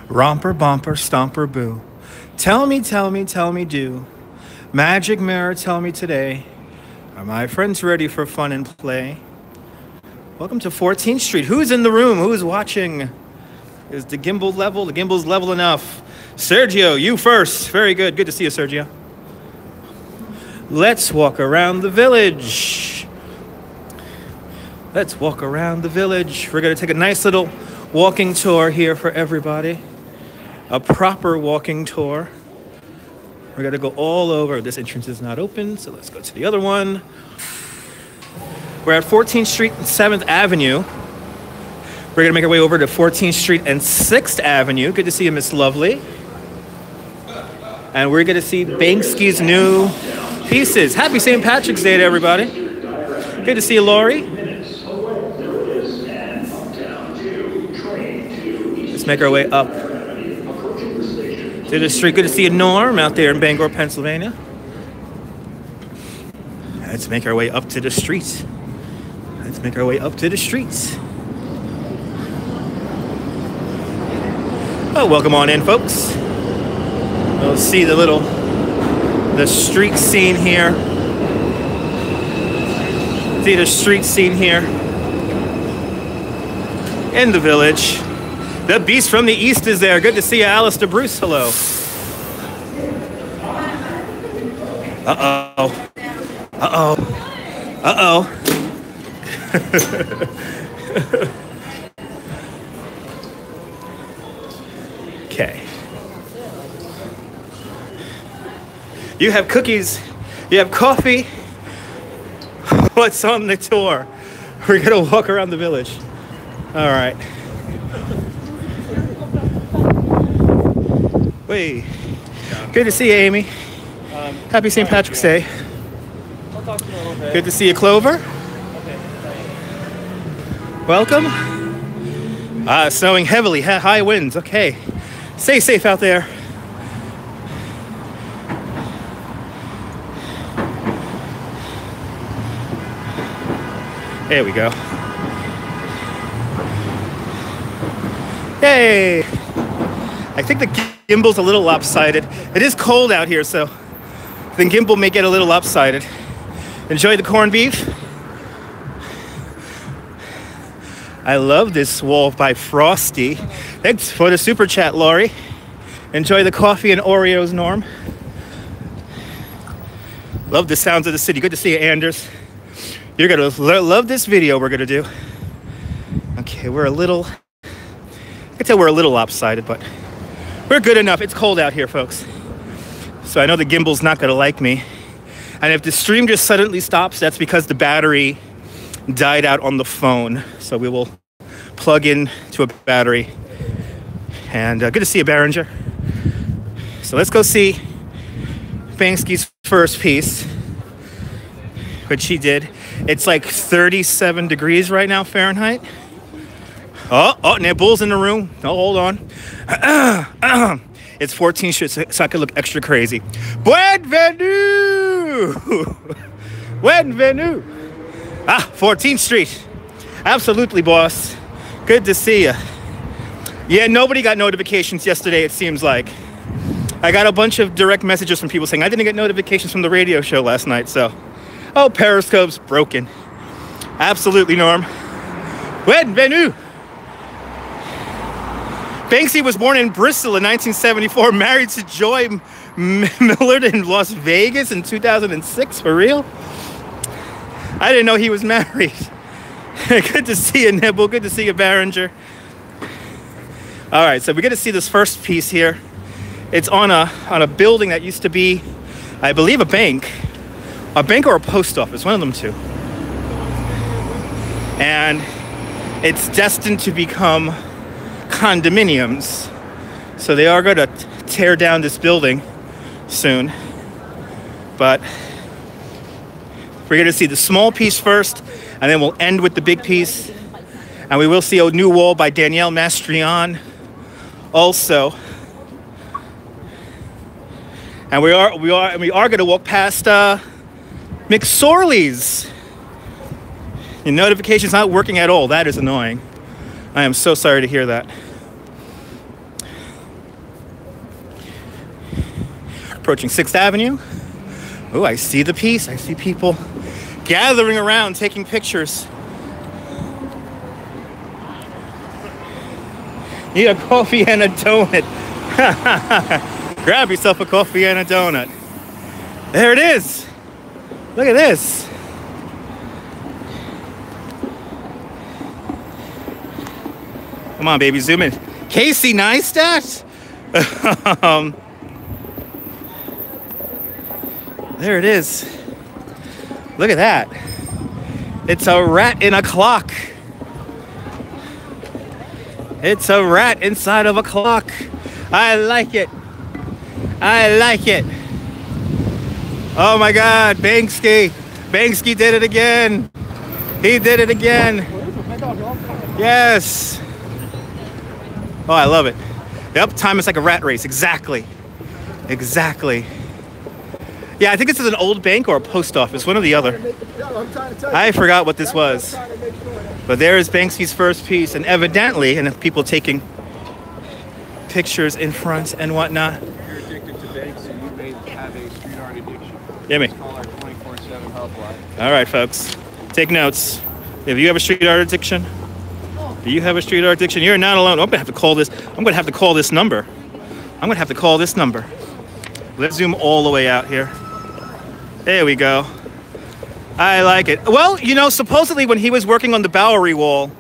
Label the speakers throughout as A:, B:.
A: Romper, bumper, stomper, boo. Tell me, do. Magic mirror, tell me today. Are my friends ready for fun and play? Welcome to 14th Street. Who's in the room? Who's watching? Is the gimbal level? The gimbal's level enough. Sergio, you first. Very good. Good to see you, Sergio. Let's walk around the village. Let's walk around the village. We're going to take a nice little walking tour here for everybody. A proper walking tour. We're going to go all over. This entrance is not open, so let's go to the other one. We're at 14th Street and 7th Avenue. We're going to make our way over to 14th Street and 6th Avenue. Good to see you, Miss Lovely. And we're going to see Banksy's new pieces. Happy St. Patrick's Day to everybody. Good to see you, Lori. Let's make our way up to the street. Good to see you, Norm, out there in Bangor, Pennsylvania. Let's make our way up to the street. Let's make our way up to the streets. Oh, welcome on in, folks. We'll see the street scene here. See the street scene here in the village. The beast from the east is there. Good to see you, Alistair Bruce. Hello. Uh-oh. Uh-oh. Uh-oh. Okay. You have cookies. You have coffee. What's on the tour? We're going to walk around the village. All right. Wait. Good to see you, Amy. Happy St. Patrick's Day.
B: I'll talk to you in a little bit.
A: Good to see you, Clover.
B: Okay.
A: Welcome. Snowing heavily, high winds. Okay. Stay safe out there. There we go. Yay! I think the gimbal's a little lopsided. It is cold out here, so the gimbal may get a little lopsided. Enjoy the corned beef. I love this wall by Frosty. Thanks for the super chat, Laurie. Enjoy the coffee and Oreos, Norm. Love the sounds of the city. Good to see you, Anders. You're gonna love this video we're gonna do. Okay, we're a little, I can tell we're a little lopsided, but we're good enough. It's cold out here, folks. So I know the gimbal's not gonna like me. And if the stream just suddenly stops, that's because the battery died out on the phone. So we will plug in to a battery. And good to see you, Barringer. So let's go see Banksy's first piece, which he did. It's like 37 degrees right now, Fahrenheit. Oh, and there are bulls in the room. Oh, hold on. It's 14 shit, so I could look extra crazy. Bienvenue! Bienvenue! 14th Street. Absolutely, boss. Good to see you. Yeah, nobody got notifications yesterday, it seems like. I got a bunch of direct messages from people saying I didn't get notifications from the radio show last night, so. Oh, Periscope's broken. Absolutely, Norm. Bienvenue! Banksy was born in Bristol in 1974, married to Joy Millard in Las Vegas in 2006. For real? I didn't know he was married. Good to see you, Nibble. Good to see you, Barringer. All right, so we're going to see this first piece here. It's on a building that used to be, I believe, a bank or a post office, one of them two. And it's destined to become condominiums. So they are going to tear down this building soon. But we're going to see the small piece first, and then we'll end with the big piece. And we will see a new wall by Danielle Mastrian also. And we are going to walk past McSorley's. Your notification's not working at all. That is annoying. I am so sorry to hear that. Approaching 6th Avenue. Oh, I see the piece. I see people gathering around, taking pictures. Need a coffee and a donut. Grab yourself a coffee and a donut. There it is. Look at this. Come on, baby, zoom in. Casey Neistat. There it is. Look at that. It's a rat in a clock. It's a rat inside of a clock. I like it. I like it. Oh my God, Banksy. Banksy did it again. He did it again. Yes. Oh, I love it. Yep, time is like a rat race. Exactly. Exactly. Yeah, I think this is an old bank or a post office, one or the other. I forgot what this was. But there's Banksy's first piece, and evidently, and people taking pictures in front and whatnot.
C: If you're addicted to Banksy, you may have a street art addiction.
A: Hear me.
C: Call our 24/7 helpline.
A: All right, folks, take notes. If you have a street art addiction, do you have a street art addiction? You're not alone. I'm gonna have to call this. I'm gonna have to call this number. I'm gonna have to call this number. Let's zoom all the way out here. There we go. I like it. Well, you know, supposedly when he was working on the Bowery Wall,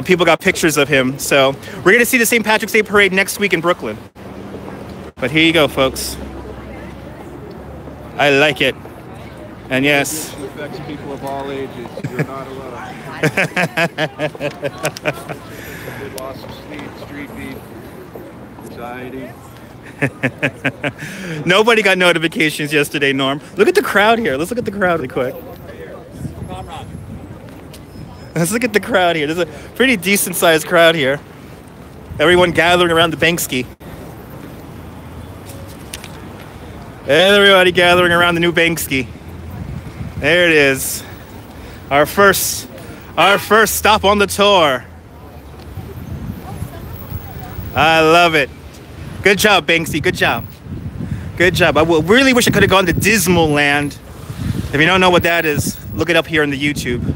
A: people got pictures of him. So we're going to see the St. Patrick's Day Parade next week in Brooklyn. But here you go, folks. I like it. And yes.
C: It affects people of all ages. You're not alone. Good loss of sleep, street beef, anxiety.
A: Nobody got notifications yesterday, Norm. Look at the crowd here. Let's look at the crowd really quick. Let's look at the crowd here. There's a pretty decent sized crowd here. Everyone gathering around the Banksy. Everybody gathering around the new Banksy. There it is. Our first stop on the tour. I love it. Good job, Banksy. Good job. Good job. I really wish I could have gone to Dismal Land. If you don't know what that is, look it up here on the YouTube.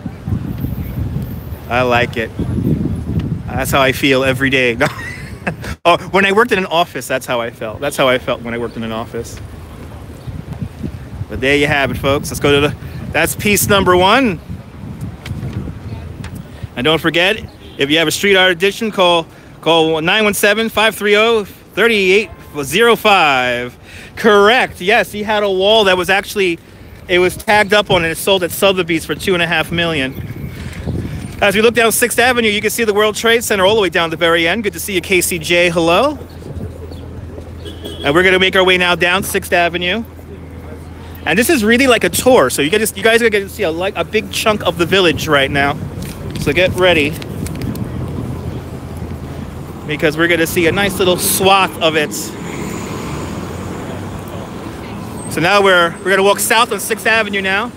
A: I like it. That's how I feel every day. Oh, when I worked in an office, that's how I felt. That's how I felt when I worked in an office. But there you have it, folks. Let's go to that's piece number 1. And don't forget, if you have a street art addiction, call 917-530-3805. Correct. Yes, he had a wall that was actually, it was tagged up on and it sold at Sotheby's for $2.5 million. As we look down 6th Avenue, you can see the World Trade Center all the way down the very end. Good to see you, KCJ. Hello. And we're going to make our way now down 6th Avenue. And this is really like a tour. So you guys are going to see a big chunk of the village right now. So get ready. Because we're going to see a nice little swath of it. So now we're going to walk south on 6th Avenue now.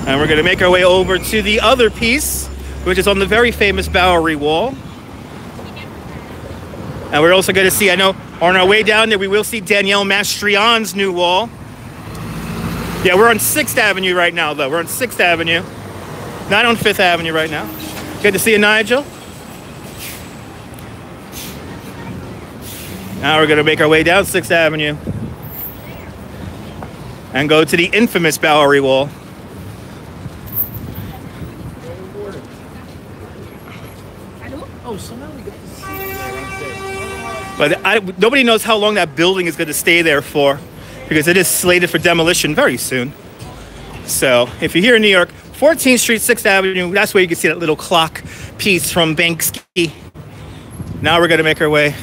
A: And we're going to make our way over to the other piece, which is on the very famous Bowery Wall. And we're also going to see, I know, on our way down there, we will see Danielle Mastrian's new wall. Yeah, we're on 6th Avenue right now, though. We're on 6th Avenue. Not on 5th Avenue right now. Good to see you, Nigel. Now we're going to make our way down 6th Avenue and go to the infamous Bowery Wall. But nobody knows how long that building is going to stay there for, because it is slated for demolition very soon. So if you're here in New York, 14th Street, 6th Avenue, that's where you can see that little clock piece from Banksy. Now we're going to make our way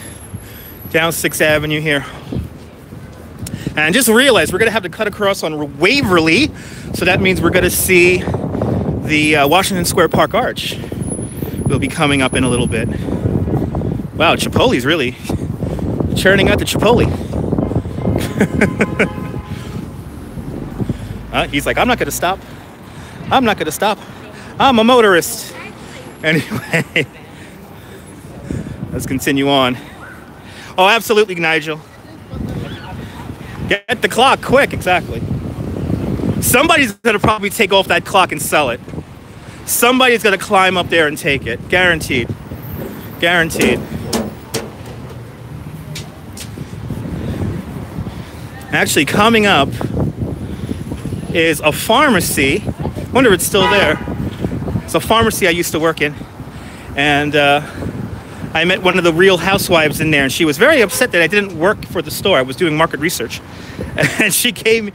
A: down 6th Avenue here. And just realize we're going to have to cut across on Waverly. So that means we're going to see the Washington Square Park Arch. Will be coming up in a little bit. Wow, Chipotle's really churning out the Chipotle. He's like, I'm not going to stop. I'm not going to stop. I'm a motorist. Anyway, let's continue on. Oh, absolutely, Nigel. Get the clock quick, exactly. Somebody's gonna probably take off that clock and sell it. Somebody's gonna climb up there and take it. Guaranteed. Guaranteed. Actually, coming up is a pharmacy. Wonder if it's still there. It's a pharmacy I used to work in. And I met one of the Real Housewives in there, and she was very upset that I didn't work for the store. I was doing market research. And she gave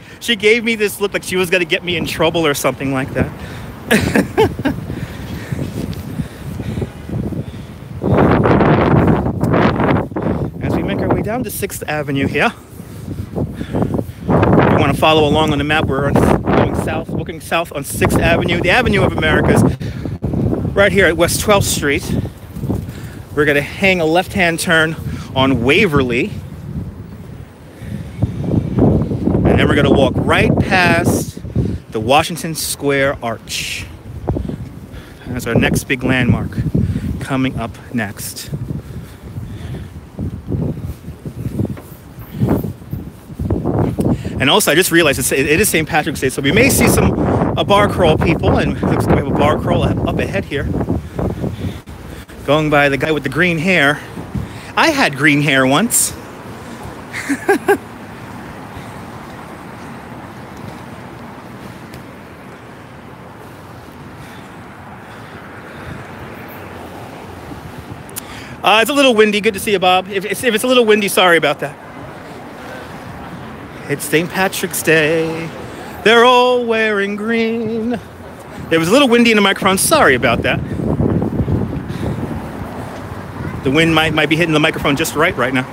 A: me this look like she was gonna get me in trouble or something like that. As we make our way down to 6th Avenue here. If you want to follow along on the map, we're going south, looking south on 6th Avenue, the Avenue of Americas, right here at West 12th Street. We're going to hang a left-hand turn on Waverly. And then we're going to walk right past the Washington Square Arch. That's our next big landmark coming up next. And also, I just realized it is St. Patrick's Day, so we may see a bar crawl people, and it looks like we have a bar crawl up ahead here. Going by the guy with the green hair. I had green hair once. It's a little windy. Good to see you, Bob. If it's a little windy, sorry about that. It's St. Patrick's Day. They're all wearing green. It was a little windy in the microphone. Sorry about that. The wind might be hitting the microphone just right now.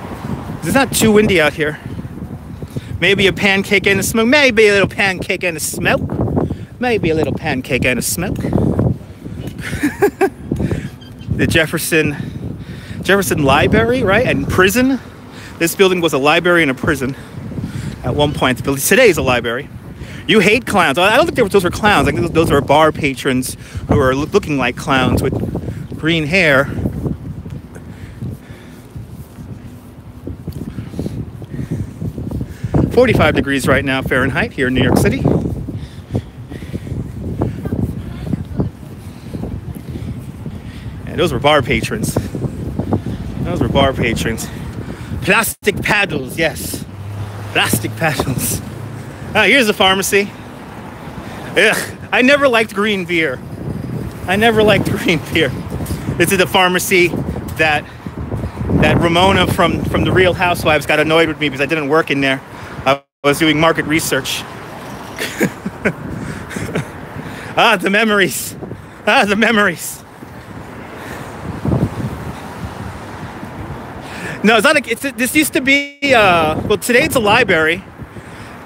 A: It's not too windy out here. Maybe a pancake and a smoke. Maybe a little pancake and a smoke. Maybe a little pancake and a smoke. The Jefferson Library, right? And prison. This building was a library and a prison at one point. Today is a library. You hate clowns. I don't think those were clowns. I think those are bar patrons who are looking like clowns with green hair. $45 right now, Fahrenheit, here in New York City. And those were bar patrons. Those were bar patrons. Plastic paddles, yes. Plastic paddles. Here's the pharmacy. Ugh, I never liked green beer. I never liked green beer. This is the pharmacy that Ramona from the Real Housewives got annoyed with me because I didn't work in there. I was doing market research. The memories. The memories. No, it's not. This used to be. Well, today it's a library.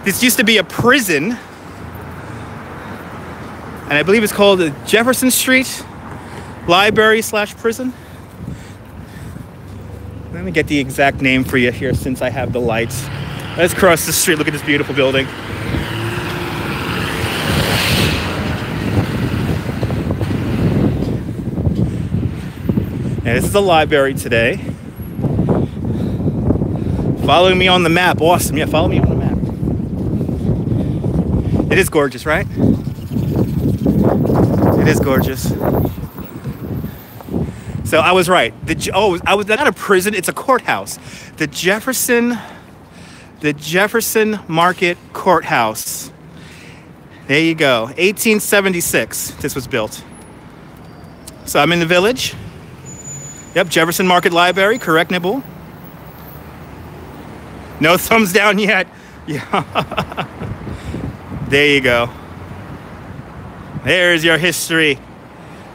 A: This used to be a prison, and I believe it's called the Jefferson Street Library / prison. Let me get the exact name for you here, since I have the lights. Let's cross the street. Look at this beautiful building. And this is the library today. Following me on the map. Awesome. Yeah, follow me on the map. It is gorgeous, right? It is gorgeous. So I was right. I was not a prison. It's a courthouse. The Jefferson Market Courthouse. There you go. 1876. This was built. So I'm in the Village. Yep, Jefferson Market Library. Correct, Nibble? No thumbs down yet. Yeah. There you go. There's your history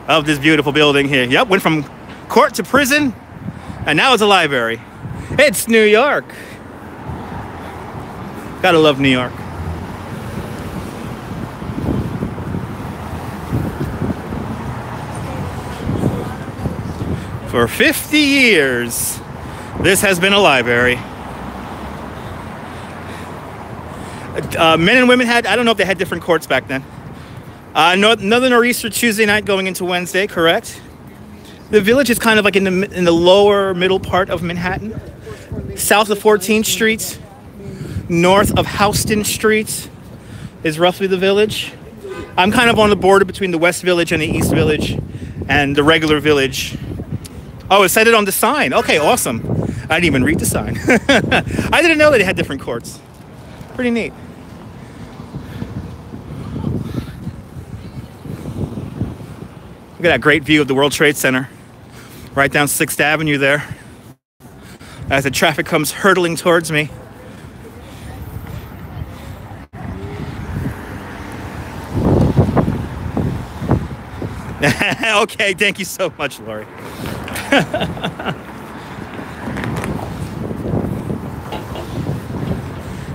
A: of this beautiful building here. Yep, went from court to prison, and now it's a library. It's New York. Gotta love New York. For 50 years, this has been a library. Men and women had, I don't know if they had different courts back then. Another nor'easter Tuesday night going into Wednesday, correct? The Village is kind of like in the lower middle part of Manhattan. South of 14th Street, north of Houston Street is roughly the Village. I'm kind of on the border between the West Village and the East Village and the regular Village. Oh, it said it on the sign. Okay, awesome. I didn't even read the sign. I didn't know that it had different courts. Pretty neat. Look at that great view of the World Trade Center. Right down 6th Avenue there. As the traffic comes hurtling towards me. Okay, thank you so much, Lori.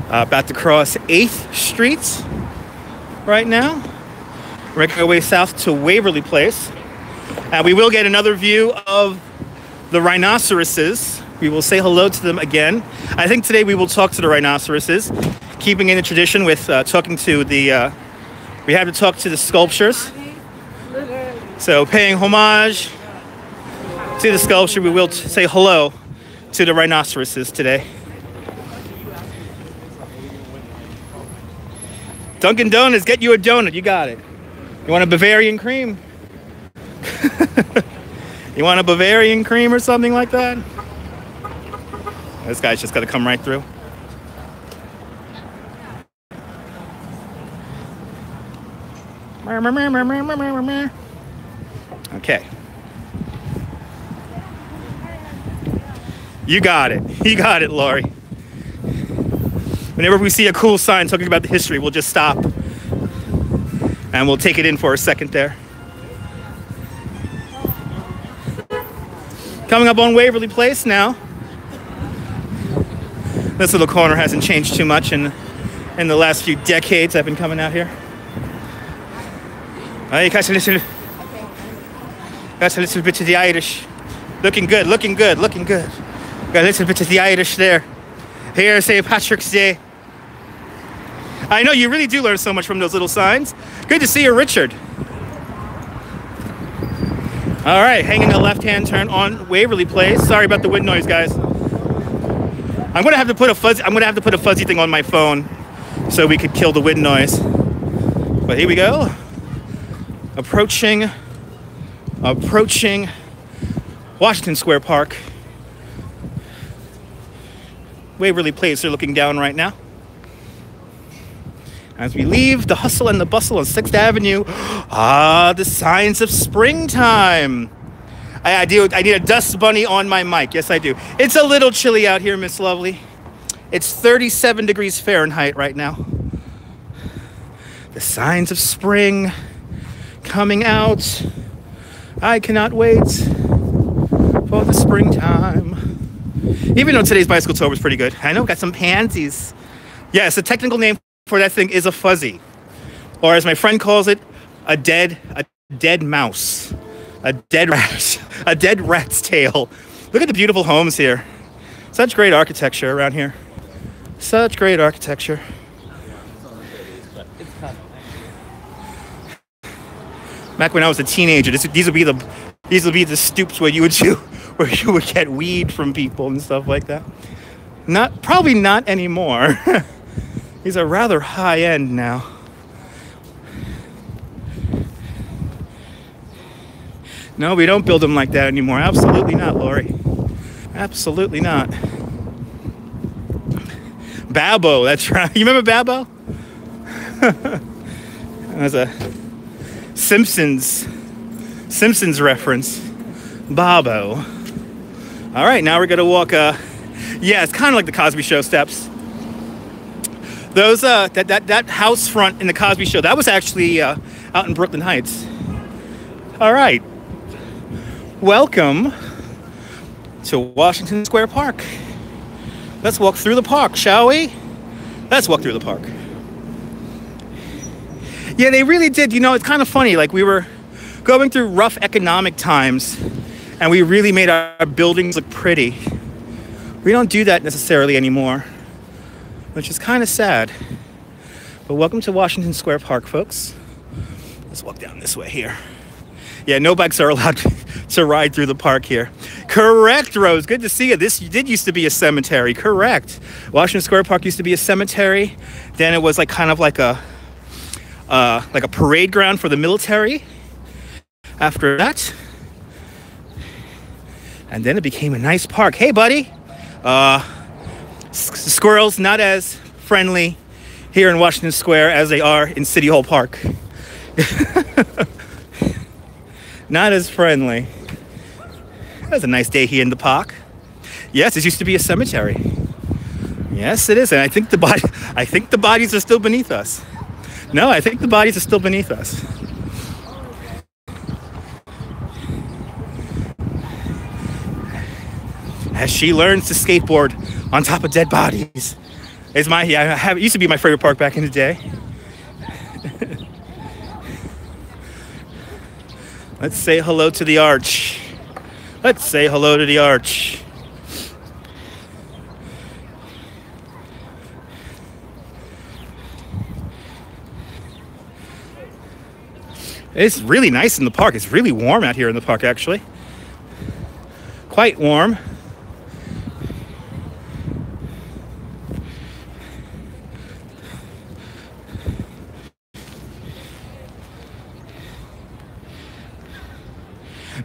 A: About to cross 8th Street right now. We're making our way south to Waverly Place. And we will get another view of the rhinoceroses. We will say hello to them again. I think today we will talk to the rhinoceroses, keeping in the tradition with talking to the, we have to talk to the sculptures. So paying homage to the sculpture, we will say hello to the rhinoceroses today. Dunkin' Donuts, get you a donut. You got it. You want a Bavarian cream? You want a Bavarian cream or something like that? This guy's just got to come right through. Okay. You got it. You got it, Lori. Whenever we see a cool sign talking about the history, we'll just stop. And we'll take it in for a second there. Coming up on Waverly Place now. This little corner hasn't changed too much in the last few decades I've been coming out here. You catch a little bit of the Irish. Looking good, looking good, looking good. Got a little bit of the Irish there. Here, St. Patrick's Day. I know you really do learn so much from those little signs. Good to see you, Richard. All right, hanging a left-hand turn on Waverly Place. Sorry about the wind noise, guys. I'm gonna have to put a fuzzy thing on my phone so we could kill the wind noise. But here we go. Approaching Washington Square Park. Waverly Place are looking down right now. As we leave the hustle and the bustle on 6th Avenue, the signs of springtime. I need a dust bunny on my mic. Yes, I do. It's a little chilly out here, Miss Lovely. It's 37 degrees Fahrenheit right now. The signs of spring coming out. I cannot wait for the springtime. Even though today's bicycle tour was pretty good. I know, got some pansies. Yes, the technical name for that thing is a fuzzy, or as my friend calls it, a dead mouse, a dead rat's tail. Look at the beautiful homes here. Such great architecture around here. Such great architecture. Back when I was a teenager, these would be the stoops where you would get weed from people and stuff like that. Probably not anymore. These are rather high end now. No, we don't build them like that anymore. Absolutely not, Lori. Absolutely not. Babbo, that's right. You remember Babbo? That's a Simpsons reference. Babbo. All right, now we're gonna walk. Yeah, it's kind of like the Cosby Show steps. Those that house front in the Cosby Show, that was actually out in Brooklyn Heights. All right, welcome to Washington Square Park. Let's walk through the park, shall we? Let's walk through the park. Yeah, they really did. You know, it's kind of funny. Like, we were going through rough economic times, and we really made our buildings look pretty. We don't do that necessarily anymore, which is kind of sad. But welcome to Washington Square Park, folks. Let's walk down this way here. Yeah, no bikes are allowed to ride through the park here. Correct, Rose. Good to see you. This did used to be a cemetery. Correct. Washington Square Park used to be a cemetery. Then it was like kind of like a parade ground for the military. After that, and then it became a nice park. Hey, buddy. Squirrels not as friendly here in Washington Square as they are in City Hall Park. Not as friendly. That was a nice day here in the park. Yes, this used to be a cemetery. Yes, it is, and I think the bodies are still beneath us. No, I think the bodies are still beneath us. As she learns to skateboard on top of dead bodies. It used to be my favorite park back in the day. Let's say hello to the arch. Let's say hello to the arch. It's really nice in the park. It's really warm out here in the park, actually. Quite warm.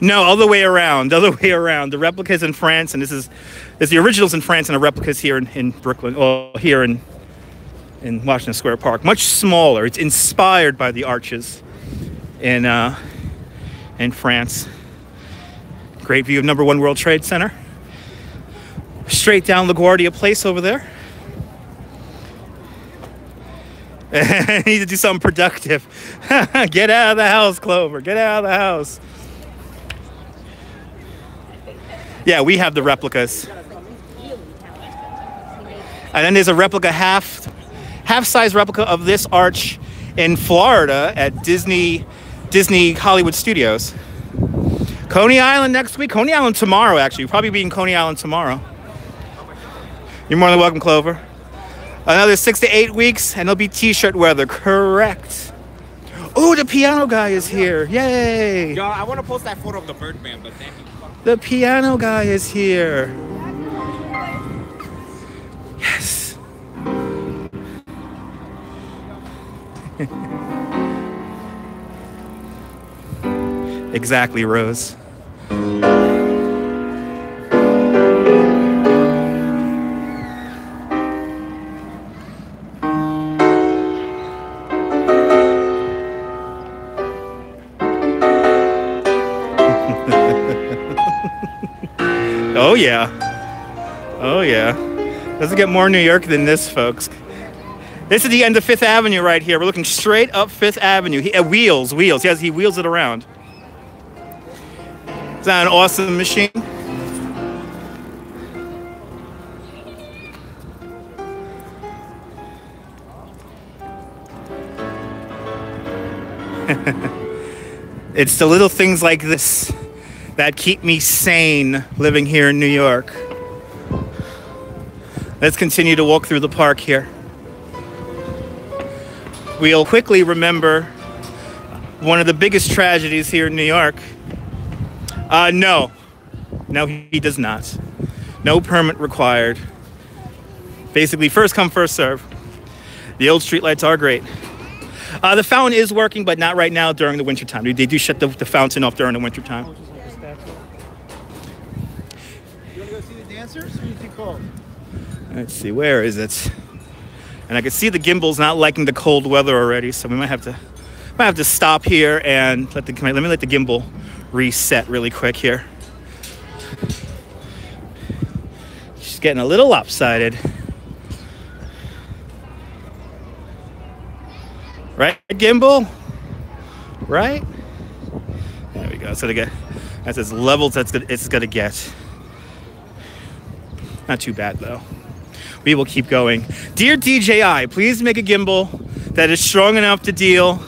A: No, other way around. The replicas in France, and there's the originals in France and the replicas here in Brooklyn, or here in Washington Square Park. Much smaller. It's inspired by the arches in France. Great view of #1 World Trade Center. Straight down LaGuardia Place over there. I need to do something productive. Get out of the house, Clover. Get out of the house. Yeah, we have the replicas. And then there's a replica, half-size replica of this arch in Florida at Disney Hollywood Studios. Coney Island next week. Coney Island tomorrow, actually. We'll probably be in Coney Island tomorrow. You're more than welcome, Clover. Another 6 to 8 weeks, and it'll be t-shirt weather. Correct. Oh, the piano guy is here. Yay.
D: Yo, I want to post that photo of the Birdman, but thank you.
A: The piano guy is here. Yes. Exactly, Rose. Oh yeah. Oh yeah. Doesn't get more New York than this, folks. This is the end of 5th Avenue right here. We're looking straight up 5th Avenue. Wheels. Yes, he wheels it around. Is that an awesome machine? It's the little things like this that keep me sane living here in New York. Let's continue to walk through the park here. We'll quickly remember one of the biggest tragedies here in New York. No, he does not. No permit required. Basically, first come, first serve. The old streetlights are great. The fountain is working, but not right now during the wintertime. They do shut the fountain off during the wintertime.
C: You want to go see the dancers? Or you too cold?
A: Let's see, where is it? And I can see the gimbal's not liking the cold weather already, so we might have to stop here and let me let the gimbal reset really quick here. She's getting a little lopsided. Right, gimbal? Right? There we go. So that's as level as it's gonna get. Not too bad though. We will keep going. Dear DJI, please make a gimbal that is strong enough to deal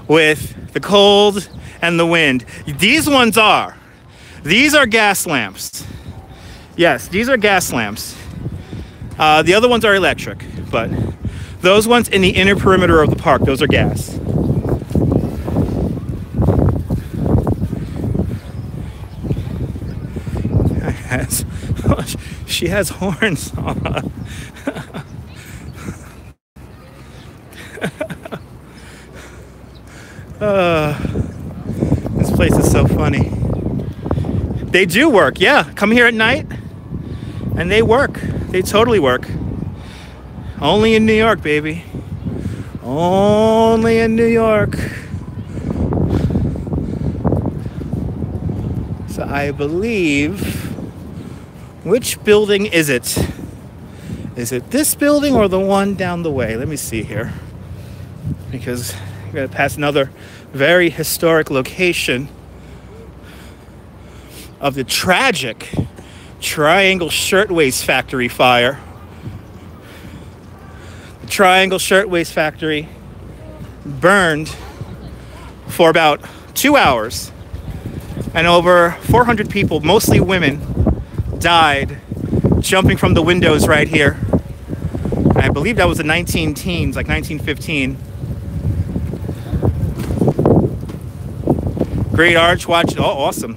A: with the cold and the wind. These ones are. These are gas lamps. Yes, these are gas lamps. The other ones are electric, but those ones in the inner perimeter of the park, those are gas. She has horns on. This place is so funny. They do work, yeah. Come here at night, and they work. They totally work. Only in New York, baby. Only in New York. So I believe, which building is it? Is it this building or the one down the way? Let me see here. Because we're going to pass another very historic location of the tragic Triangle Shirtwaist Factory fire. The Triangle Shirtwaist Factory burned for about 2 hours, and over 400 people, mostly women, died jumping from the windows right here. And I believe that was the 19-teens, like 1915. Great Arch, watch. Oh, awesome.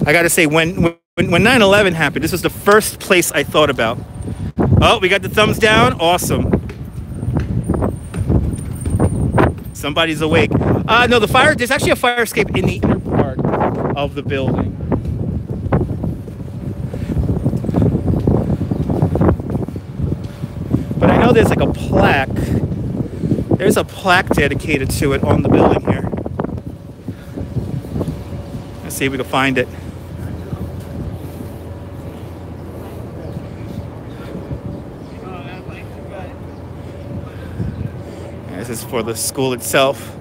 A: I gotta say, when 9/11 happened, this was the first place I thought about. Oh, we got the thumbs down. Awesome. Somebody's awake. No, the fire. There's actually a fire escape in the inner part of the building. But I know there's like a plaque. There's a plaque dedicated to it on the building here. Let's see if we can find it. This is for the school itself.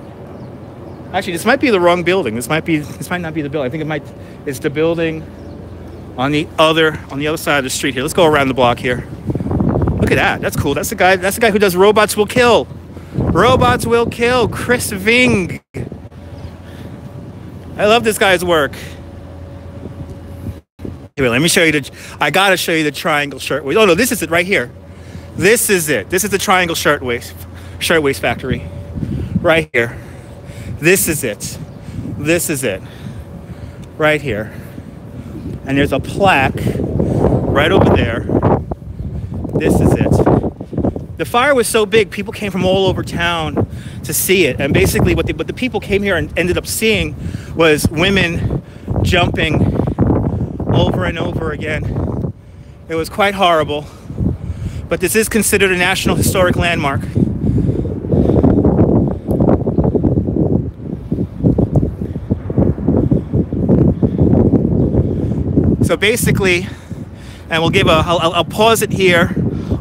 A: Actually, this might be the wrong building. This might not be the building. I think it's the building on the other side of the street here. Let's go around the block here. Look at that. That's cool. That's the guy who does Robots Will Kill. Robots Will Kill. Chris Ving. I love this guy's work. Here, let me show you I gotta show you the Triangle Shirtwaist. Oh no, this is it right here. This is it. This is the Triangle Shirtwaist Factory. Right here. This is it. This is it. Right here. And there's a plaque right over there. This is it. The fire was so big, people came from all over town to see it. And basically what the people came here and ended up seeing was women jumping over and over again. It was quite horrible. But this is considered a National Historic Landmark. So basically, and we'll give I'll pause it here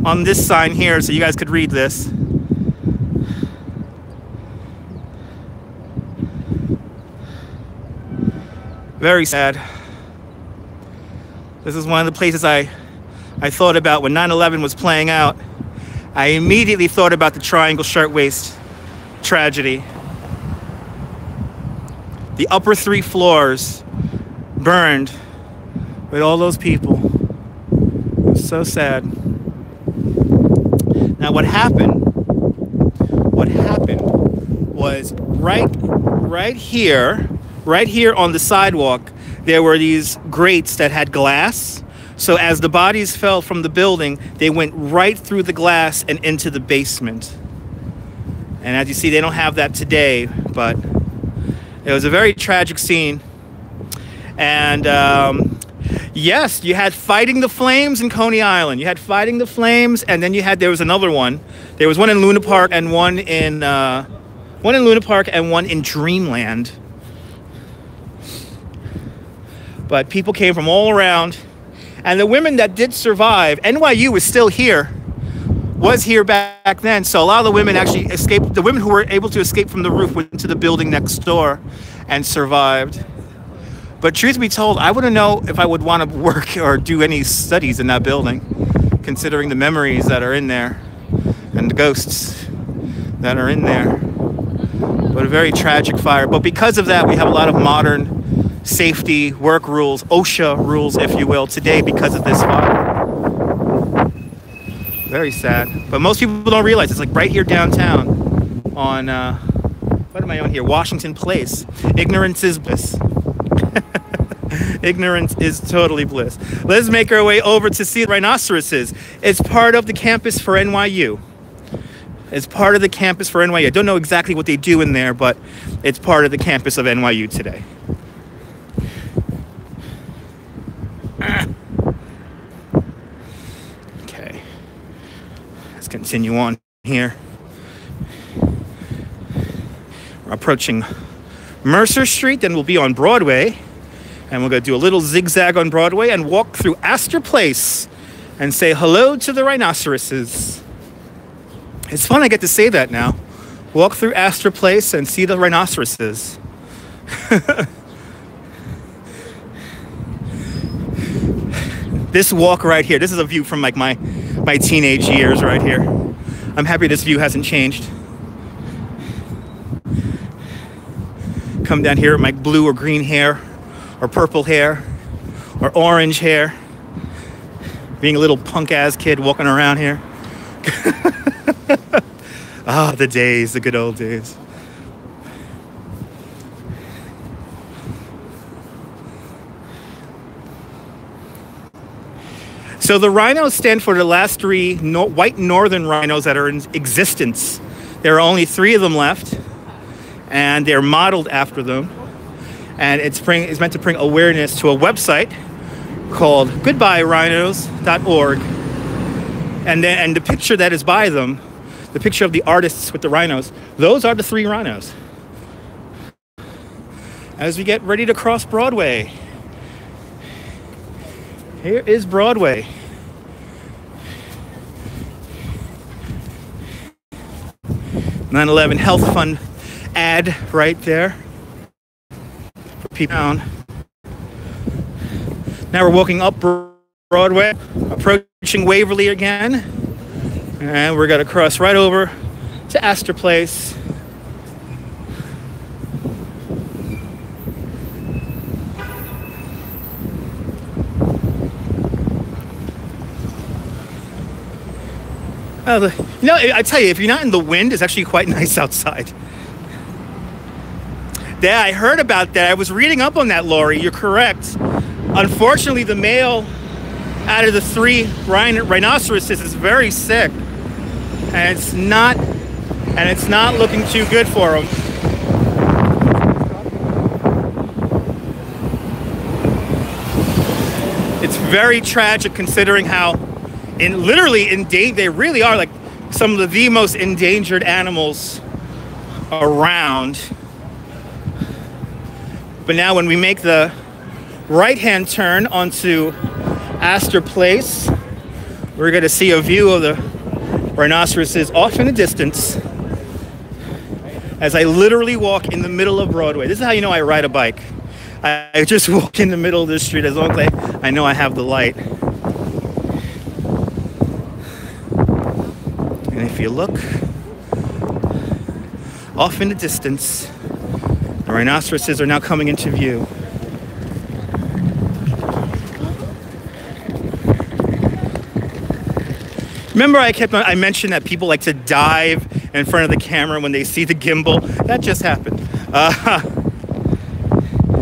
A: on this sign here so you guys could read this. Very sad. This is one of the places I thought about when 9/11 was playing out. I immediately thought about the Triangle Shirtwaist tragedy. The upper 3 floors burned with all those people. It was so sad. Now what happened was right here on the sidewalk, there were these grates that had glass. So as the bodies fell from the building, they went right through the glass and into the basement. And as you see, they don't have that today, but it was a very tragic scene. And yes, you had Fighting the Flames in Coney Island. You had Fighting the Flames, and then there was another one. There was one in Luna Park and one in Dreamland. But people came from all around, and the women that did survive, NYU was here back then. So a lot of the women actually escaped. The women who were able to escape from the roof went to the building next door and survived. But truth be told, I wouldn't know if I would want to work or do any studies in that building, considering the memories that are in there and the ghosts that are in there. But a very tragic fire. But because of that, we have a lot of modern safety work rules, OSHA rules, if you will, today because of this fire. Very sad. But most people don't realize it's like right here downtown on, what am I on here? Washington Place. Ignorance is bliss. Ignorance is totally bliss. Let's make our way over to see rhinoceroses. It's part of the campus for NYU. It's part of the campus for NYU. I don't know exactly what they do in there, but it's part of the campus of NYU today. Okay. Let's continue on here. We're approaching Mercer Street, then we'll be on Broadway. And we're going to do a little zigzag on Broadway and walk through Astor Place and say hello to the rhinoceroses. It's fun I get to say that now. Walk through Astor Place and see the rhinoceroses. This walk right here, this is a view from like my teenage years right here. I'm happy this view hasn't changed. Come down here with my blue or green hair, or purple hair, or orange hair. Being a little punk-ass kid walking around here. Ah, the days, the good old days. So the rhinos stand for the last three white northern rhinos that are in existence. There are only 3 of them left, and they're modeled after them. And it's meant to bring awareness to a website called goodbyerhinos.org. And the picture that is by them, the picture of the artists with the rhinos, those are the 3 rhinos. As we get ready to cross Broadway, here is Broadway. (9/11) Health Fund ad right there. Down. Now we're walking up Broadway, approaching Waverly again, and we're going to cross right over to Astor Place. I tell you, if you're not in the wind, it's actually quite nice outside. Yeah, I heard about that. I was reading up on that, Lori. You're correct. Unfortunately, the male out of the 3 rhinoceroses is very sick, and it's not looking too good for him. It's very tragic considering how they really are like some of the most endangered animals around. But now when we make the right-hand turn onto Astor Place, we're going to see a view of the rhinoceroses off in the distance as I literally walk in the middle of Broadway. This is how you know I ride a bike. I just walk in the middle of the street as long as I know I have the light. And if you look off in the distance, the rhinoceroses are now coming into view. Remember I mentioned that people like to dive in front of the camera when they see the gimbal? That just happened.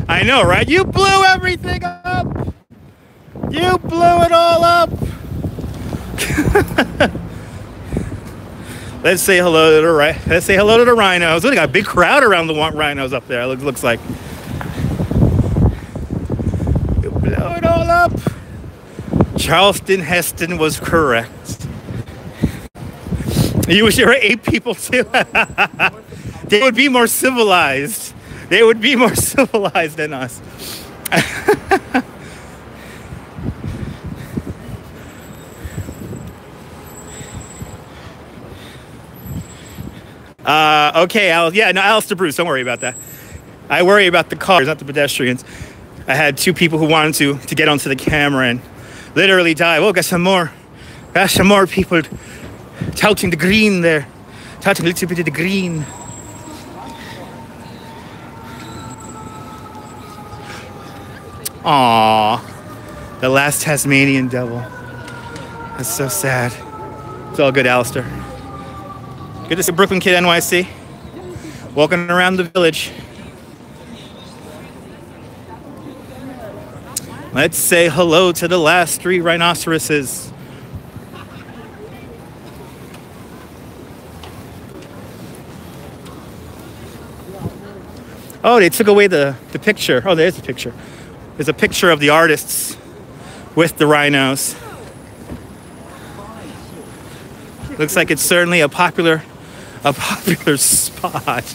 A: I know, right? You blew everything up! You blew it all up! Let's say hello to the rhinos. We got a big crowd around the rhinos up there. Looks like. You blew it all up. Charleston Heston was correct. You wish there were 8 people too. They would be more civilized. They would be more civilized than us. Okay, Alistair Bruce, don't worry about that. I worry about the cars, not the pedestrians. I had 2 people who wanted to get onto the camera and literally dive. Oh, got some more people touting the green there. Touting a little bit of the green. Aww, the last Tasmanian devil. That's so sad. It's all good, Alistair. Good to see Brooklyn Kid NYC. Walking around the village. Let's say hello to the last 3 rhinoceroses. Oh, they took away the picture. Oh, there's a picture. There's a picture of the artists with the rhinos. Looks like it's certainly a popular spot.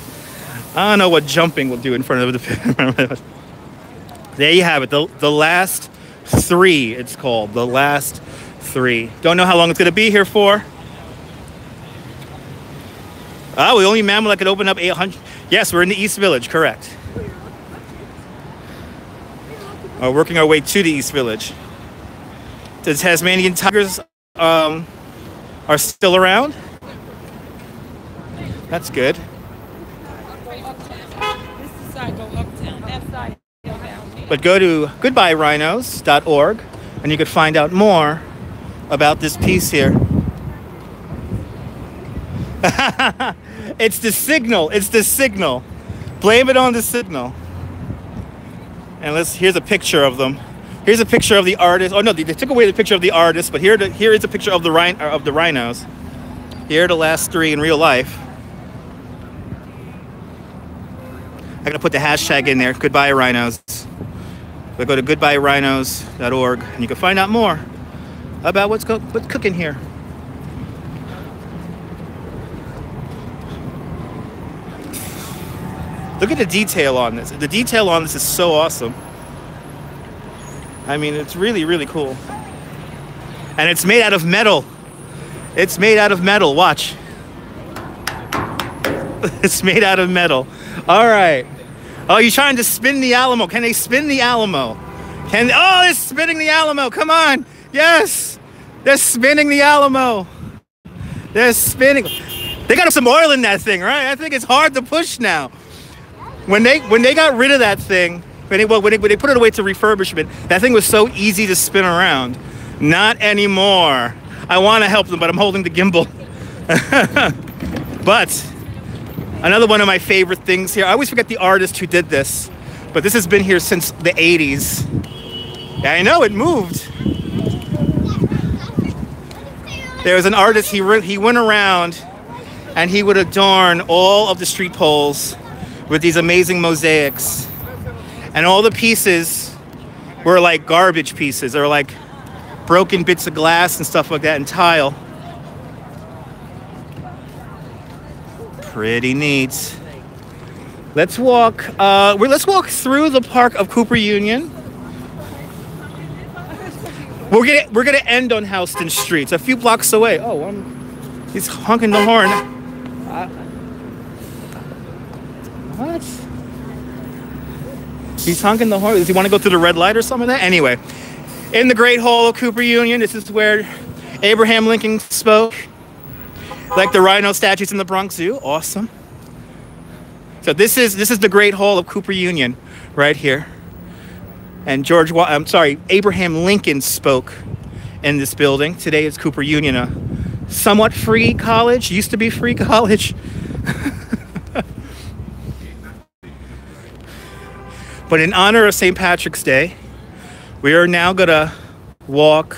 A: I don't know what jumping will do in front of the. There you have it. The last 3. It's called the last 3. Don't know how long it's gonna be here for. Oh, the only mammal that could open up 800. Yes, we're in the East Village, correct. We're working our way to the East Village. The Tasmanian tigers are still around. That's good.
E: This side go uptown. That side go down.
A: But go to goodbyerhinos.org and you can find out more about this piece here. It's the signal. It's the signal. Blame it on the signal. And here's a picture of them. Here's a picture of the artist. Oh no, they took away the picture of the artist, but here is a picture of the rhinos. Here are the last 3 in real life. I'm gonna put the hashtag in there, Goodbye Rhinos. But go to goodbyerhinos.org and you can find out more about what's cooking here. Look at the detail on this. The detail on this is so awesome. I mean, it's really, really cool. And it's made out of metal. It's made out of metal. Watch. It's made out of metal. All right. Oh, you're trying to spin the Alamo. Can they spin the Alamo? Oh, they're spinning the Alamo. Come on. Yes. They're spinning the Alamo. They're spinning. They got some oil in that thing, right? I think it's hard to push now. When they got rid of that thing, when they put it away to refurbishment, that thing was so easy to spin around. Not anymore. I want to help them, but I'm holding the gimbal. But another one of my favorite things here, I always forget the artist who did this, but this has been here since the 80s. Yeah, I know, it moved. There was an artist, he went around and he would adorn all of the street poles with these amazing mosaics. And all the pieces were like garbage pieces or like broken bits of glass and stuff like that and tile. Pretty neat. Let's walk through the park of Cooper Union. We're gonna end on Houston Street. It's a few blocks away. Oh, he's honking the horn. What? He's honking the horn. Does he want to go through the red light or something like that? Anyway, in the Great Hall of Cooper Union, this is where Abraham Lincoln spoke. Like the rhino statues in the Bronx Zoo. Awesome. So this is the Great Hall of Cooper Union right here. And Abraham Lincoln spoke in this building. Today is Cooper Union, a somewhat free college. Used to be free college. But in honor of St. Patrick's Day, we are now gonna walk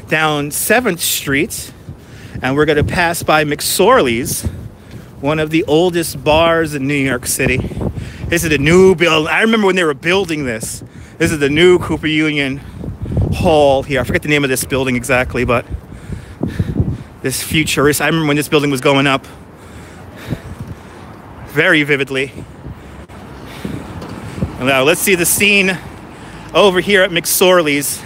A: down 7th Street and we're gonna pass by McSorley's, one of the oldest bars in New York City. This is the new building. I remember when they were building this. This is the new Cooper Union Hall here. I forget the name of this building exactly, but this futurist. I remember when this building was going up very vividly. Now let's see the scene over here at McSorley's,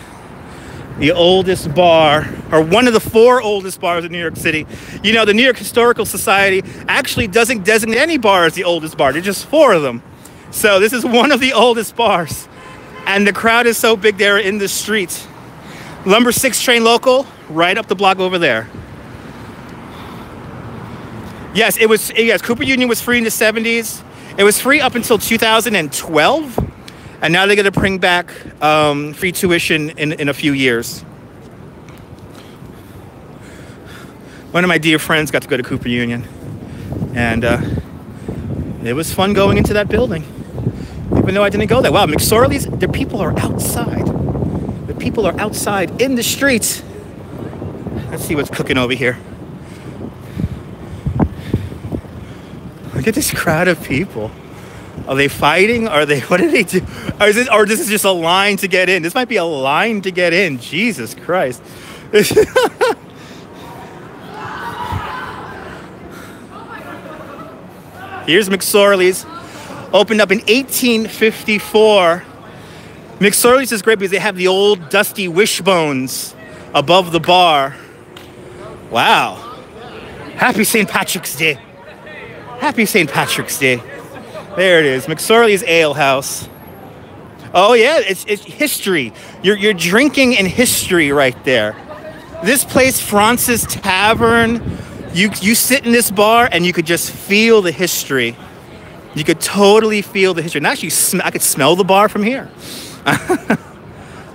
A: the oldest bar, or one of the 4 oldest bars in New York City. You know, the New York Historical Society actually doesn't designate any bar as the oldest bar. There's just 4 of them. So this is one of the oldest bars. And the crowd is so big they're in the street. Number 6 train local, right up the block over there. Yes, Cooper Union was free in the 70s. It was free up until 2012, and now they're going to bring back free tuition in a few years. One of my dear friends got to go to Cooper Union, and it was fun going into that building, even though I didn't go there. Wow, McSorley's, the people are outside. people are outside in the streets. Let's see what's cooking over here. Look at this crowd of people. Are they fighting? Are they, what do they do? Or this is just a line to get in? This might be a line to get in. Jesus Christ. Here's McSorley's. Opened up in 1854. McSorley's is great because they have the old dusty wishbones above the bar. Wow. Happy St. Patrick's Day. Happy St. Patrick's Day. There it is, McSorley's Ale House. Oh yeah, it's history. You're drinking in history right there. This place, Francis Tavern, you sit in this bar and you could just feel the history. You could totally feel the history. And actually, I could smell the bar from here.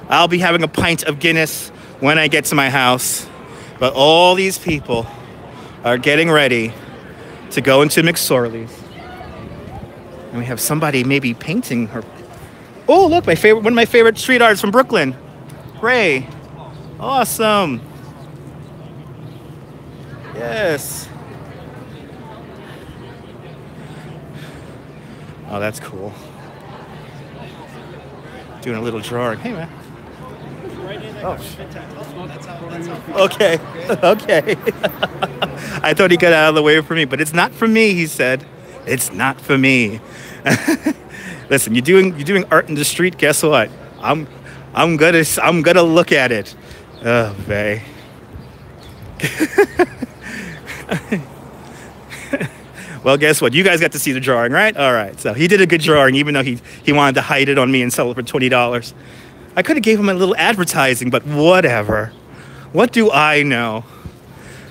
A: I'll be having a pint of Guinness when I get to my house. But all these people are getting ready to go into McSorley's. And we have somebody maybe painting her. Oh, look, one of my favorite street artists from Brooklyn. Ray. Awesome. Yes. Oh, that's cool. Doing a little drawing. Hey, man. Oh. Okay. Okay. I thought he got out of the way for me, but it's not for me, he said. It's not for me. Listen, you're doing art in the street. Guess what? I'm gonna look at it. Oh, Vay. Well, guess what? You guys got to see the drawing, right? All right. So he did a good drawing, even though he wanted to hide it on me and sell it for $20. I could have gave him a little advertising, but whatever. What do I know?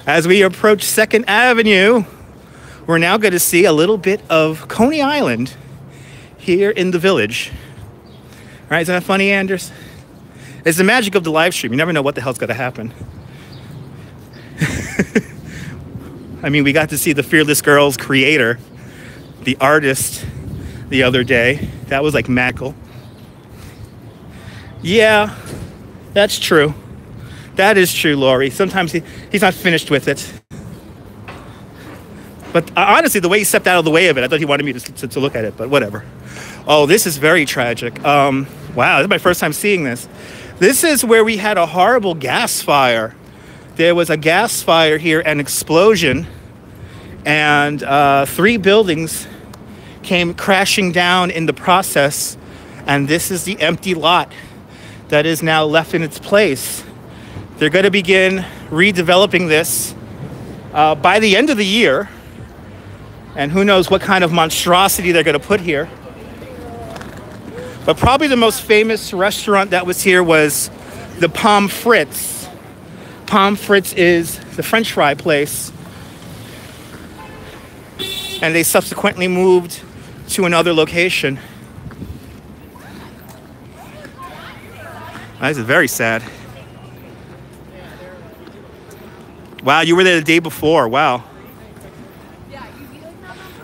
A: As we approach 2nd Avenue, we're now going to see a little bit of Coney Island here in the Village. All right, isn't that funny, Anders? It's the magic of the live stream. You never know what the hell's going to happen. I mean, we got to see the Fearless Girls creator, the artist, the other day. That was like magical. Yeah, that's true. That is true, Laurie. Sometimes he's not finished with it. But honestly, the way he stepped out of the way of it, I thought he wanted me to look at it, but whatever. Oh, this is very tragic. Wow, this is my first time seeing this. This is where we had a horrible gas fire. There was a gas fire here, an explosion, and 3 buildings came crashing down in the process, and this is the empty lot that is now left in its place. They're going to begin redeveloping this by the end of the year, and who knows what kind of monstrosity they're going to put here. But probably the most famous restaurant that was here was the Pommes Frites. Pommes Frites is the French fry place. And they subsequently moved to another location. This is very sad. Wow, you were there the day before. Wow.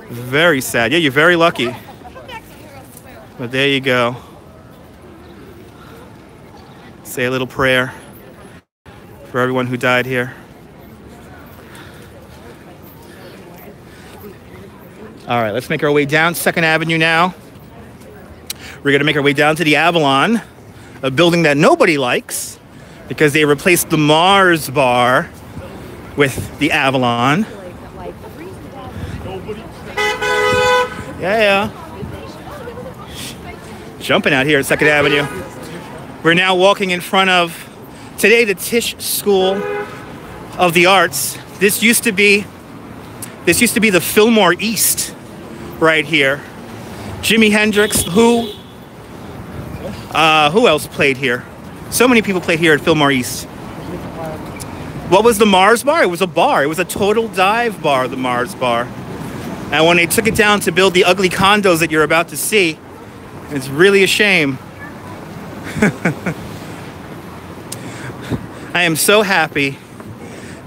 A: Very sad. Yeah, you're very lucky. But there you go. Say a little prayer for everyone who died here. All right, let's make our way down 2nd Avenue now. We're going to make our way down to the Avalon, a building that nobody likes because they replaced the Mars bar with the Avalon. Yeah. Jumping out here at 2nd Avenue. We're now walking in front of, today, the Tisch School of the Arts. This used to be the Fillmore East right here. Jimi Hendrix, who else played here? So many people played here at Fillmore East. What was the Mars bar? It was a bar. It was a total dive bar, the Mars bar. And when they took it down to build the ugly condos that you're about to see, it's really a shame. I am so happy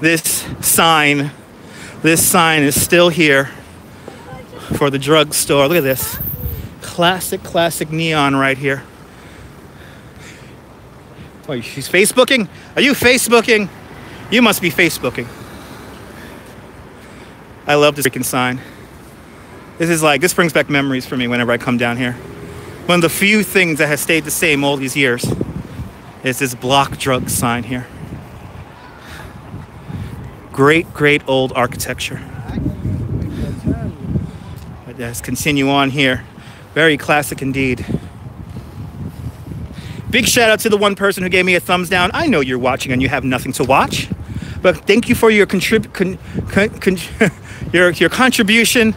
A: this sign is still here for the drugstore. Look at this. Classic neon right here. Oh, she's Facebooking? Are you Facebooking? You must be Facebooking. I love this freaking sign. This brings back memories for me whenever I come down here. One of the few things that has stayed the same all these years is this block drug sign here. Great, great old architecture. But let's continue on here. Very classic indeed. Big shout out to the one person who gave me a thumbs down. I know you're watching and you have nothing to watch, but thank you for your your contribution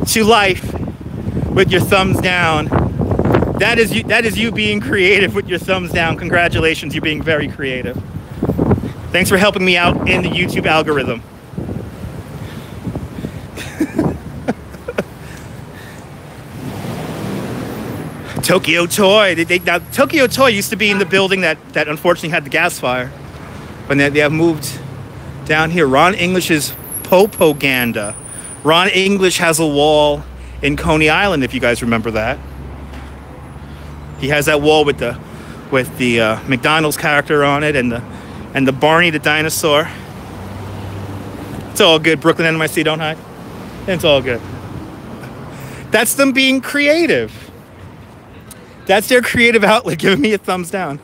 A: to life with your thumbs down. That is you being creative with your thumbs down. Congratulations, you're being very creative. Thanks for helping me out in the YouTube algorithm. Tokyo Toy. Now, Tokyo Toy used to be in the building that unfortunately had the gas fire. But they have moved down here. Ron English's Popoganda. Ron English has a wall in Coney Island, if you guys remember that. He has that wall with the McDonald's character on it and the Barney the dinosaur. It's all good. Brooklyn NYC, don't hide. It's all good. That's them being creative. That's their creative outlet, giving me a thumbs down.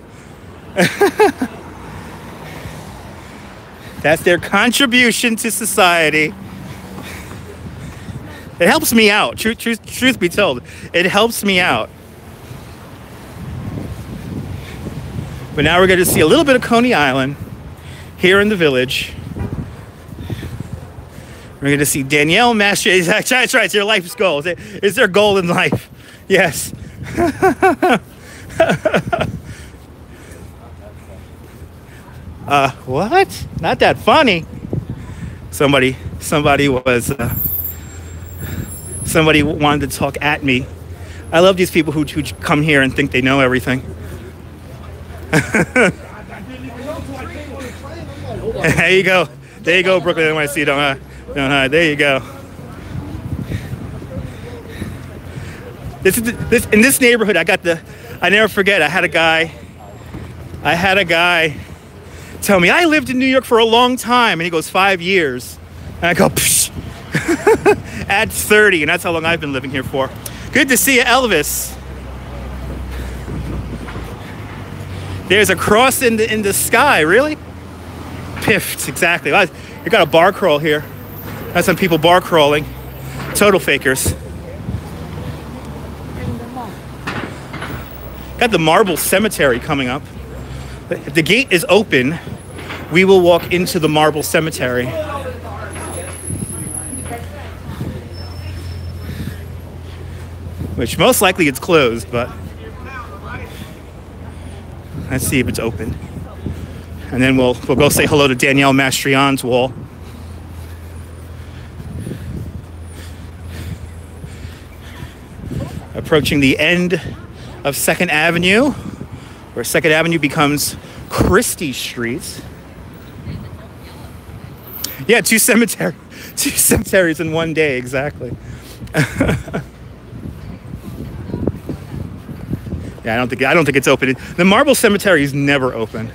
A: That's their contribution to society. It helps me out. Truth be told, it helps me out. But now we're going to see a little bit of Coney Island here in the village. We're going to see Danielle Master. That's right. It's your life's goal. Is there a goal in life? Yes. What? Not that funny. Somebody wanted to talk at me. I love these people who come here and think they know everything. There you go. There you go, Brooklyn NYC. Don't hide. There you go. In this neighborhood, I never forget. I had a guy tell me, I lived in New York for a long time, and he goes, 5 years. And I go, psh. Add 30, and that's how long I've been living here for. Good to see you, Elvis. There's a cross in the sky, really? Piffed, exactly. You got a bar crawl here. That's some people bar crawling. Total fakers. Got the marble cemetery coming up. If the gate is open, we will walk into the marble cemetery. Which most likely it's closed, but let's see if it's open. And then we'll go say hello to Danielle Mastrian's wall. Approaching the end of 2nd Avenue, where 2nd Avenue becomes Christie Street. Yeah, two cemeteries in one day, exactly. Yeah, I don't think it's open. The marble cemetery is never open.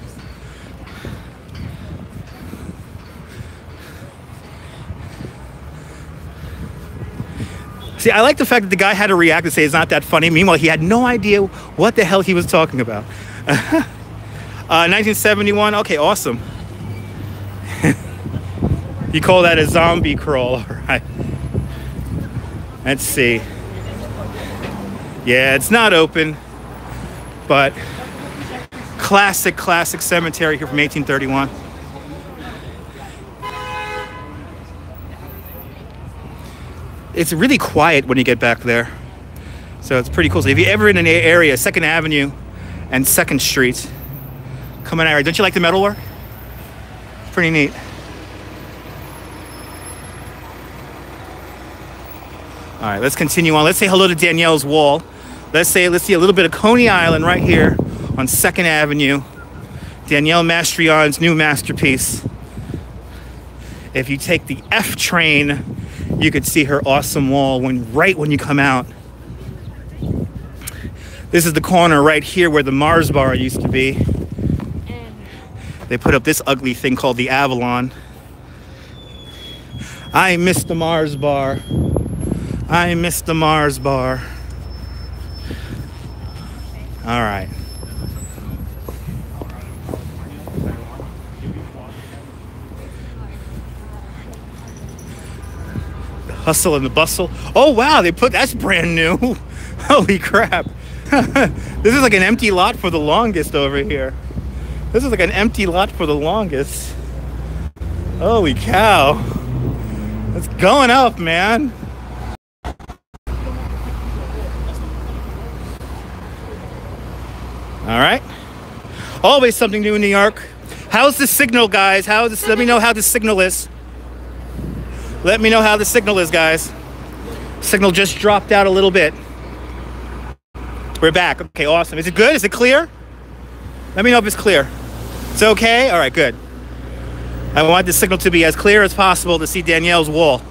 A: See, I like the fact that the guy had to react and say it's not that funny. Meanwhile, he had no idea what the hell he was talking about. 1971. Okay, awesome. You call that a zombie crawl, all right. Let's see. Yeah, it's not open, but classic cemetery here from 1831. It's really quiet when you get back there, so it's pretty cool. So if you're ever in an area, 2nd Avenue and 2nd Street, come in area. Don't you like the metalwork? Pretty neat. All right, let's continue on. Let's say hello to Danielle's wall. Let's see a little bit of Coney Island right here on 2nd Avenue. Danielle Mastrian's new masterpiece. If you take the F train, you could see her awesome wall right when you come out. This is the corner right here where the Mars bar used to be. They put up this ugly thing called the Avalon. I miss the Mars bar. I miss the Mars bar. All right. The hustle and the bustle. Oh wow, that's brand new. Holy crap. This is like an empty lot for the longest over here. This is like an empty lot for the longest. Holy cow. It's going up, man. All right. Always something new in New York. How's the signal, guys? Let me know how the signal is. Let me know how the signal is, guys. Signal just dropped out a little bit. We're back. Okay, awesome. Is it good? Is it clear? Let me know if it's clear. It's okay? All right, good. I want the signal to be as clear as possible to see Danielle's wall.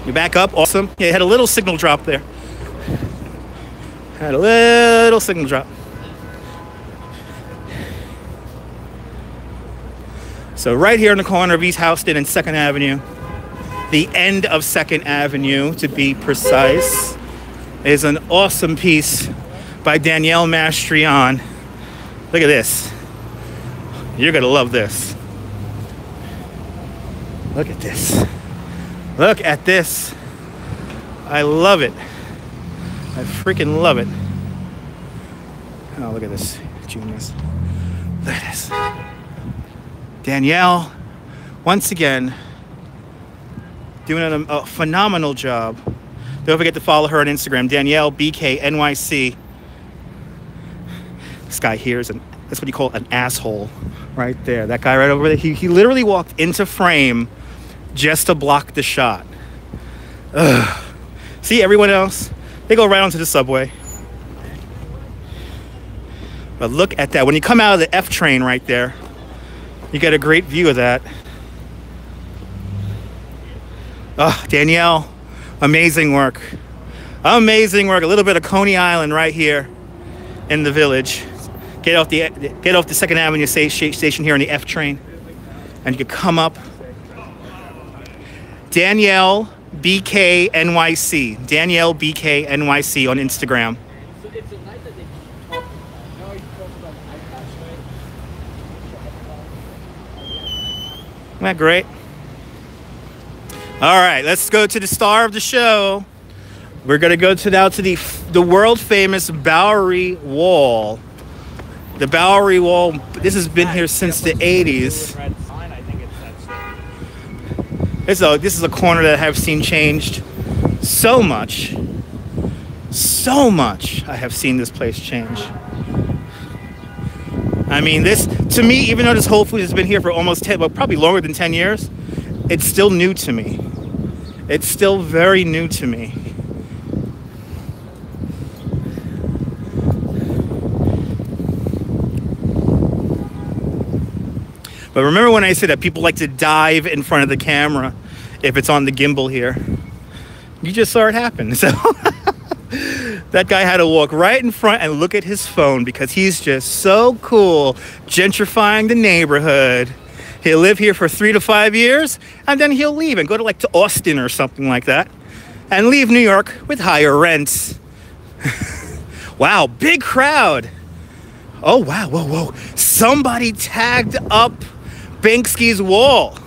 A: You back up? Awesome. Yeah, you had a little signal drop there. Had a little signal drop. So right here in the corner of East Houston and 2nd Avenue, the end of 2nd Avenue to be precise, is an awesome piece by Danielle Mastrian. Look at this. You're gonna love this. Look at this. Look at this. I love it. I freaking love it. Oh, look at this. Genius. Look at this. Danielle, once again, doing a phenomenal job. Don't forget to follow her on Instagram, Danielle BK NYC. This guy here is that's what you call an asshole right there. That guy right over there, he literally walked into frame just to block the shot. Ugh. See, everyone else, they go right onto the subway. But look at that. When you come out of the F train right there, you get a great view of that. Oh, Danielle, amazing work. Amazing work. A little bit of Coney Island right here in the Village. Get off the 2nd Avenue station here on the F train, and you can come up. Danielle BK NYC. Danielle BK NYC on Instagram. Isn't that great? All right, let's go to the star of the show. We're gonna go now to the world famous Bowery Wall. The Bowery Wall. This has been here since the 80s. This is a corner that I have seen changed so much. So much I have seen this place change. I mean, this, to me, even though this Whole Foods has been here for almost 10, well, probably longer than 10 years, it's still new to me. It's still very new to me. But remember when I said that people like to dive in front of the camera if it's on the gimbal here? You just saw it happen. So that guy had to walk right in front and look at his phone because he's just so cool, gentrifying the neighborhood. He'll live here for 3 to 5 years, and then he'll leave and go to Austin or something like that, and leave New York with higher rents. Wow, big crowd. Oh, wow, whoa, whoa. Somebody tagged up Banksy's wall.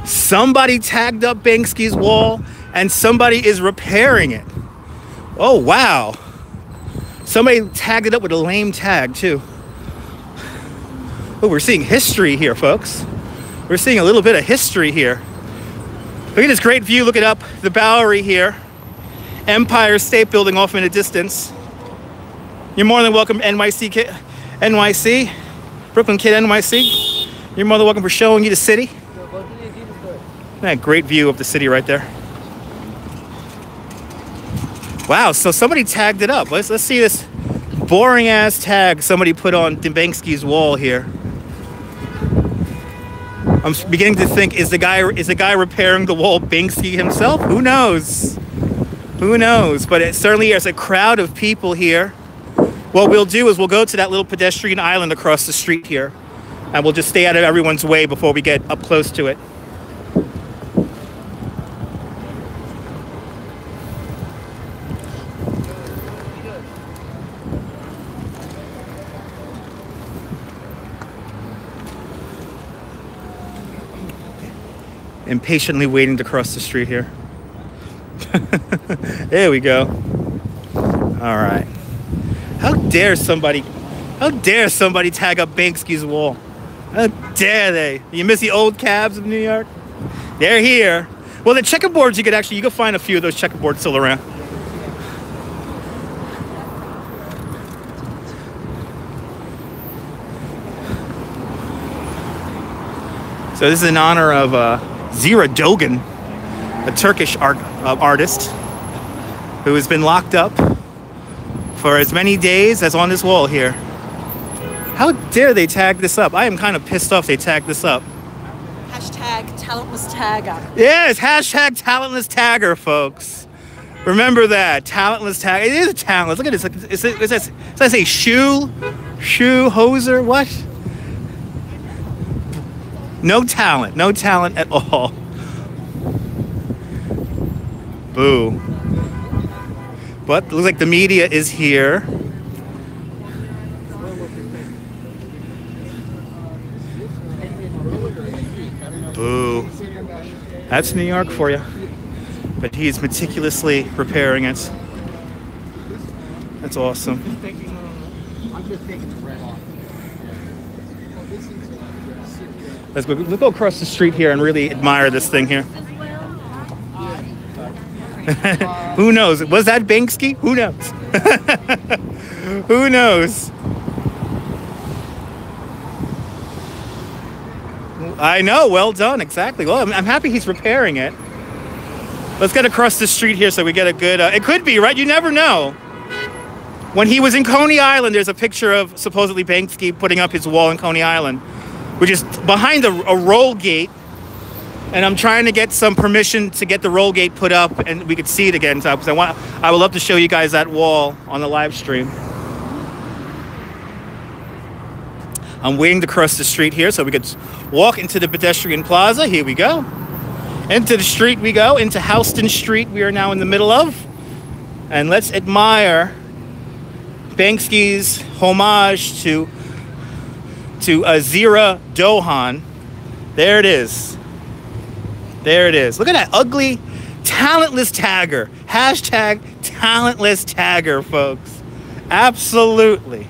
A: Somebody tagged up Banksy's wall, and somebody is repairing it. Oh, wow. Somebody tagged it up with a lame tag, too. Oh, we're seeing history here, folks. We're seeing a little bit of history here. Look at this great view. Look it up. The Bowery here. Empire State Building off in the distance. You're more than welcome, NYC kid. NYC. Brooklyn Kid NYC. You're more than welcome for showing you the city. That great view of the city right there. Wow, so somebody tagged it up. Let's see this boring ass tag somebody put on Banksky's wall here. I'm beginning to think, is the guy repairing the wall Banksy himself? Who knows? Who knows? But it certainly is a crowd of people here what we'll do is we'll go to that little pedestrian island across the street here, and we'll just stay out of everyone's way before we get up close to it. Impatiently waiting to cross the street here. There we go. All right. How dare somebody tag up Banksy's wall? How dare they? You miss the old cabs of New York? They're here. Well, the checkerboards, you could find a few of those checkerboards still around. So this is in honor of Zira Dogan, a Turkish artist who has been locked up for as many days as on this wall here. How dare they tag this up? I am kind of pissed off they tagged this up.
E: Hashtag talentless tagger.
A: Yes, hashtag talentless tagger, folks. Remember that, talentless tagger. It is a talent. Look at this. Does I say shoe hoser? What? No talent at all. Boo. But it looks like the media is here. Boo. That's New York for you. But he's meticulously repairing it. That's awesome. Let's go across the street here and really admire this thing here. Who knows? Was that Banksy? Who knows? Who knows? I know. Well done. Exactly. Well, I'm happy he's repairing it. Let's get across the street here so we get a good... it could be, right? You never know. When he was in Coney Island, there's a picture of supposedly Banksy putting up his wall in Coney Island, which is behind a roll gate, and I'm trying to get some permission to get the roll gate put up and we could see it again, because I would love to show you guys that wall on the live stream. I'm waiting to cross the street here so we could walk into the pedestrian plaza. Here we go. Into the street we go, into Houston Street we are now in the middle of. And let's admire Banksy's homage to Zira Dogan. There it is. There it is. Look at that ugly, talentless tagger. Hashtag talentless tagger, folks. Absolutely.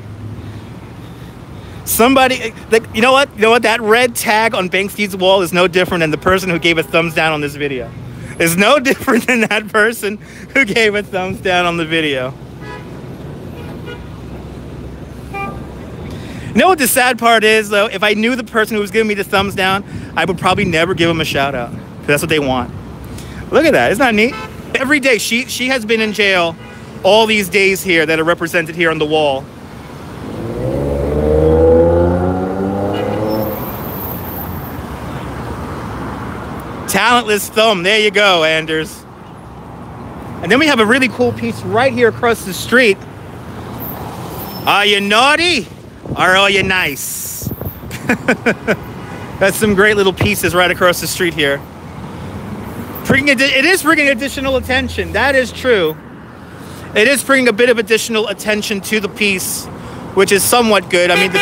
A: Somebody, like, you know what? That red tag on Banksy's wall is no different than the person who gave a thumbs down on this video. It's no different than that person who gave a thumbs down on the video. You know what the sad part is, though? If I knew the person who was giving me the thumbs down, I would probably never give them a shout out. Because that's what they want. Look at that. Isn't that neat? Every day, she has been in jail all these days here that are represented here on the wall. Talentless thumb. There you go, Anders. And then we have a really cool piece right here across the street. Are you naughty? Or are you nice? That's some great little pieces right across the street here. It is bringing additional attention. That is true. It is bringing a bit of additional attention to the piece, which is somewhat good. I mean,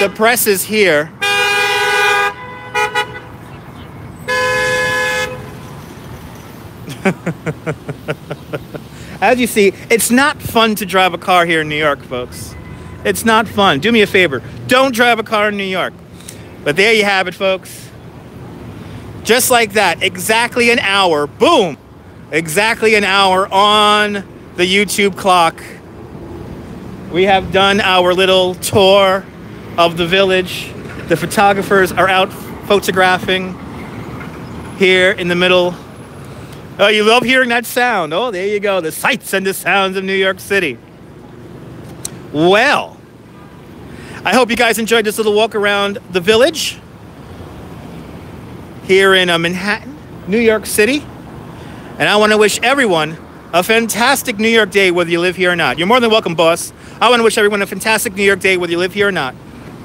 A: the press is here. As you see, it's not fun to drive a car here in New York, folks. It's not fun. Do me a favor. Don't drive a car in New York. But there you have it, folks. Just like that. Exactly an hour. Boom. Exactly an hour on the YouTube clock. We have done our little tour of the village. The photographers are out photographing here in the middle. Oh, you love hearing that sound. Oh, there you go. The sights and the sounds of New York City. Well, I hope you guys enjoyed this little walk around the village here in Manhattan, New York City. And I want to wish everyone a fantastic New York day, whether you live here or not. You're more than welcome, boss. I want to wish everyone a fantastic New York day, whether you live here or not.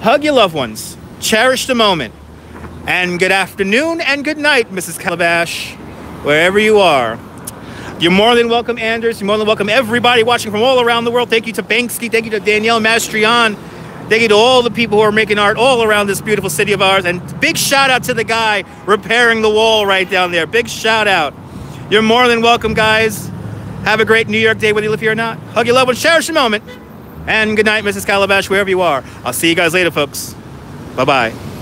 A: Hug your loved ones. Cherish the moment. And good afternoon and good night, Mrs. Calabash, wherever you are. You're more than welcome, Anders. You're more than welcome, everybody watching from all around the world. Thank you to Banksy. Thank you to Danielle Mastrian. Thank you to all the people who are making art all around this beautiful city of ours. And big shout out to the guy repairing the wall right down there. Big shout out. You're more than welcome, guys. Have a great New York day, whether you live here or not. Hug your loved ones, cherish the moment. And good night, Mrs. Calabash, wherever you are. I'll see you guys later, folks. Bye-bye.